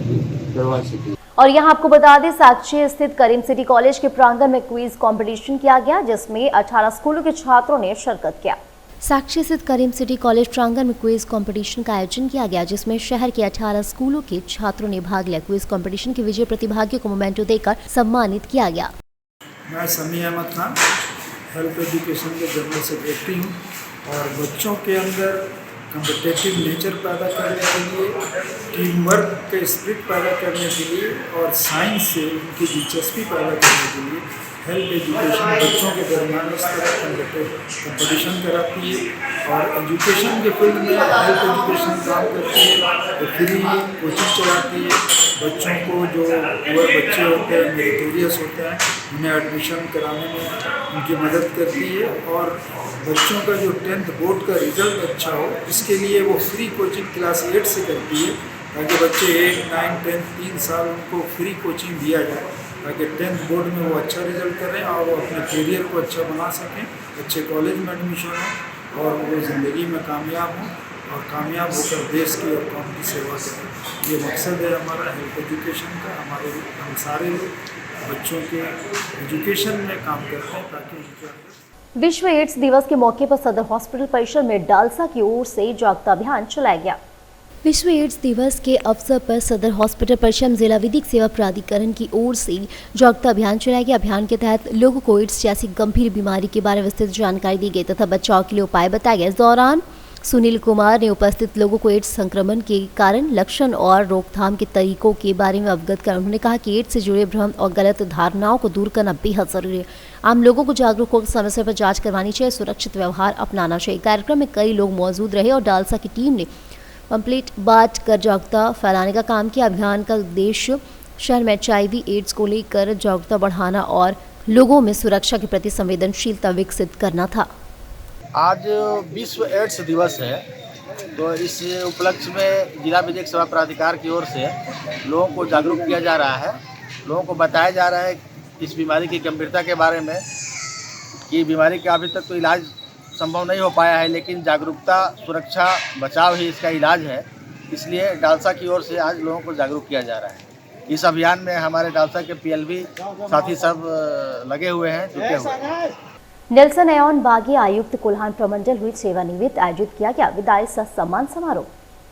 करवा सकें। और यहाँ आपको बता दें, साक्षी स्थित करीम सिटी कॉलेज के प्रांगण में क्विज कंपटीशन किया गया, जिसमें 18 स्कूलों के छात्रों ने शिरकत किया। साक्षी स्थित करीम सिटी कॉलेज प्रांगण में क्विज कंपटीशन का आयोजन किया गया, जिसमें शहर के 18 स्कूलों के छात्रों ने भाग लिया। क्विज कंपटीशन के विजय प्रतिभागियों को मोमेंटो देकर सम्मानित किया गया। मैं समी अहमद खान हेल्थ एजुकेशन के जनरल सेक्रेटरी हूँ और बच्चों के अंदर कम्पिटिटिव नेचर पैदा करने के लिए, टीम वर्क के स्पिरिट पैदा करने के लिए और साइंस से उनकी दिलचस्पी पैदा करने के लिए हेल्थ एजुकेशन बच्चों के दरमियान इस तरह कंपटीशन कराती है। और एजुकेशन के फील्ड में हेल्थ एजुकेशन काम करती है, तो फ्री कोचिंग चलाती है। बच्चों को जो पुअर बच्चे होते हैं, मेरिटोरियस होते हैं, उन्हें एडमिशन कराने में उनकी मदद करती है। और बच्चों का जो 10th बोर्ड का रिजल्ट अच्छा हो, इसके लिए वो फ्री कोचिंग क्लास 8 से करती है, ताकि बच्चे 8, 9, 10 3 साल उनको फ्री कोचिंग दिया जाए, ताकि 10th बोर्ड में वो अच्छा रिजल्ट करें और वो अपने करियर को अच्छा बना सकें, अच्छे कॉलेज में एडमिशन हो और वो ज़िंदगी में कामयाब हों और कामयाब होकर देश की और कौम की सेवा करें। ये मकसद है हमारा हेल्थ एजुकेशन का। हम सारे बच्चों के एजुकेशन में काम करते हैं ताकि उनके विश्व एड्स दिवस के मौके पर सदर हॉस्पिटल परिसर में डालसा की ओर से जागरूकता अभियान चलाया गया। विश्व एड्स दिवस के अवसर पर सदर हॉस्पिटल परिसर में जिला विधिक सेवा प्राधिकरण की ओर से जागरूकता अभियान चलाया गया। अभियान के तहत लोगों को एड्स जैसी गंभीर बीमारी के बारे में विस्तृत जानकारी दी गई तथा बचाव के लिए उपाय बताए गए। इस दौरान सुनील कुमार ने उपस्थित लोगों को एड्स संक्रमण के कारण, लक्षण और रोकथाम के तरीकों के बारे में अवगत कर उन्होंने कहा कि एड्स से जुड़े भ्रम और गलत धारणाओं को दूर करना बेहद जरूरी है। आम लोगों को जागरूक होकर समय समय पर जांच करवानी चाहिए, सुरक्षित व्यवहार अपनाना चाहिए। कार्यक्रम में कई लोग मौजूद रहे और डालसा की टीम ने पंपलेट बांट कर जागरूकता फैलाने का काम किया। अभियान का उद्देश्य शहर में HIV एड्स को लेकर जागरूकता बढ़ाना और लोगों में सुरक्षा के प्रति संवेदनशीलता विकसित करना था। आज विश्व एड्स दिवस है, तो इस उपलक्ष्य में जिला विधिक सेवा प्राधिकार की ओर से लोगों को जागरूक किया जा रहा है। लोगों को बताया जा रहा है इस बीमारी की गंभीरता के बारे में कि बीमारी का अभी तक तो इलाज संभव नहीं हो पाया है, लेकिन जागरूकता, सुरक्षा, बचाव ही इसका इलाज है। इसलिए डालसा की ओर से आज लोगों को जागरूक किया जा रहा है। इस अभियान में हमारे डालसा के पीएलबी साथी सब लगे हुए हैं, जुटे हुए हैं। नेल्सन एओन बागी आयुक्त कोल्हान प्रमंडल हुई सेवानिवृत्त आयोजित किया गया विदाई सह सम्मान समारोह।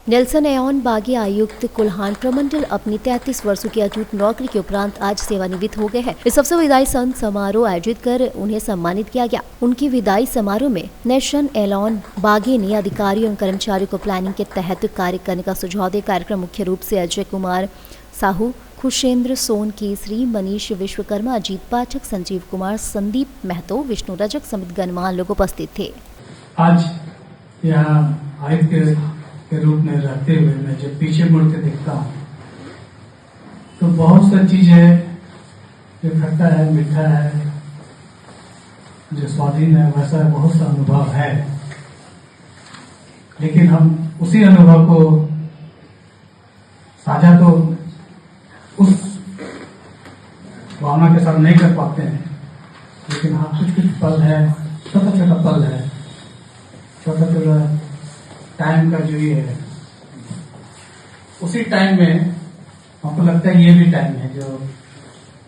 नेल्सन एओन बागी आयुक्त कोल्हान प्रमंडल अपनी 33 वर्षों की अटूट नौकरी के उपरांत आज सेवानिवृत्त हो गए हैं। इस अवसर विदाई समारोह आयोजित कर उन्हें सम्मानित किया गया। उनकी विदाई समारोह में नेल्सन एओन बागी ने अधिकारियों और कर्मचारियों को प्लानिंग के तहत कार्य करने का सुझाव दिया। कार्यक्रम मुख्य रूप से अजय कुमार साहू, खुशेंद्र सोन केसरी, मनीष विश्वकर्मा, अजीत पाठक, संजीव कुमार, संदीप महतो, विष्णु रजक समेत गणमान्य लोग उपस्थित थे। आज यहाँ आयुक्त के रूप में रहते हुए मैं जब पीछे मुड़ के देखता हूँ तो बहुत सी चीज है जो खट्टा है, मीठा है, जो स्वाधीन है, वैसा बहुत सा अनुभव है। लेकिन हम उसी अनुभव को साझा तो उस भावना के साथ नहीं कर पाते हैं, लेकिन हाँ कुछ पल है, छोटा छोटा पल है, छोटा छोटा टाइम का जो ये है, उसी टाइम में हमको लगता है ये भी टाइम है जो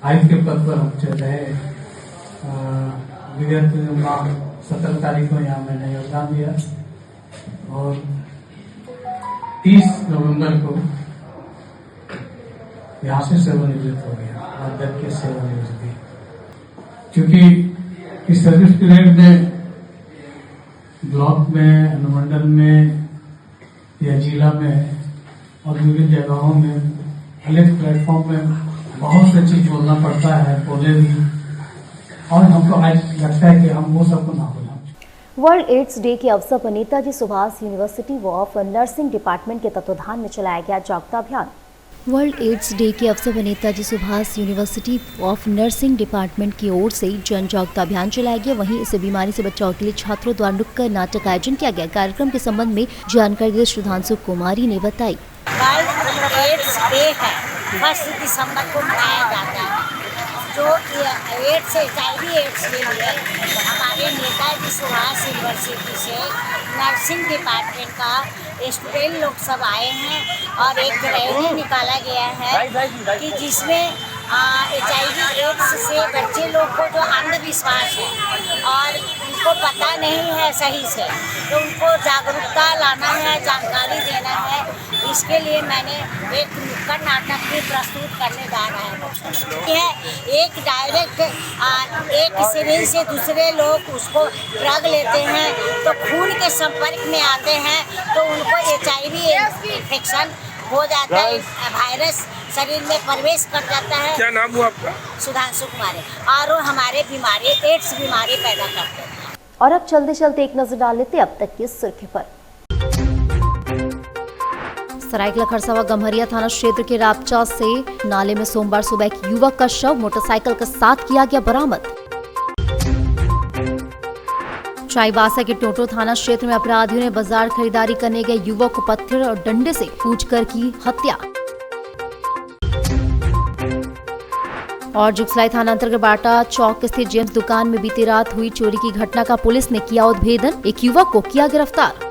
आयुक्त के पद पर हम चल रहे। विगत 17 तारीख को यहाँ मैंने योगदान दिया और 30 नवंबर को यहाँ से सेवानिवृत्त हो गया और जब के सेवानिवृत्ति, क्योंकि इस सर्विस पीरियड में ब्लॉक में, अनुमंडल में या जिला में और विभिन्न जगहों में, अलग प्लेटफॉर्म में बहुत सी चीज बोलना पड़ता है, बोले भी, और हमको आज लगता है कि हम वो सबको ना बोला। वर्ल्ड एड्स डे के अवसर पर Netaji Subhash university of nursing department के तत्वाधान में चलाया गया जागरूकता अभियान। वर्ल्ड एड्स डे के अवसर पर Netaji Subhash university of nursing department की ओर से जन जागरूकता अभियान चलाया गया। वहीं इस बीमारी से बचाव के लिए छात्रों द्वारा नुक्कड़ नाटक का आयोजन किया गया। कार्यक्रम के संबंध में जानकारी देते सुधांशु कुमारी ने बताई। वर्ल्ड एड्स डे है, 1 दिसंबर को मनाया जाता है, जो एड्स HIV एड्स के लिए हमारे नेताजी सुभाष यूनिवर्सिटी से नर्सिंग डिपार्टमेंट का स्टूडेंट लोग सब आए हैं और एक रैली निकाला गया है कि जिसमें HIV एड्स से बच्चे लोग को जो अंधविश्वास है और उनको पता नहीं है सही से, तो उनको जागरूकता लाना है, जानकारी देना है। इसके लिए मैंने एक नुक्कड़ नाटक भी प्रस्तुत करने जा रहा है। एक डायरेक्ट एक सिरिंज से दूसरे लोग उसको ड्रग लेते हैं तो खून के संपर्क में आते हैं तो उनको HIV इन्फेक्शन हो जाता है, वायरस शरीर में प्रवेश कर जाता है। क्या नाम हुआ आपका? सुधांशु कुमारी। और वो हमारे बीमारी एड्स बीमारी पैदा करते हैं। और अब चलते चलते एक नजर डाल लेते अब तक की सुर्खी पर। सरायकेला खरसावां गम्हरिया थाना क्षेत्र के रापचा से नाले में सोमवार सुबह एक युवक का शव मोटरसाइकिल के साथ किया गया बरामद। चाईबासा के टोटो थाना क्षेत्र में अपराधियों ने बाजार खरीदारी करने गए युवक को पत्थर और डंडे से कूचकर की हत्या। और जुगसलाई थाना अंतर्गत बाटा चौक स्थित जेम्स दुकान में बीती रात हुई चोरी की घटना का पुलिस ने किया उद्भेदन, एक युवक को किया गिरफ्तार।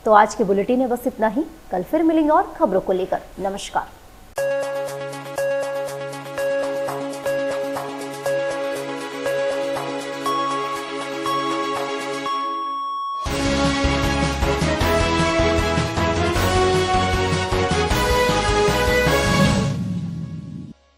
तो आज के बुलेटिन में बस इतना ही। कल फिर मिलेंगे और खबरों को लेकर। नमस्कार।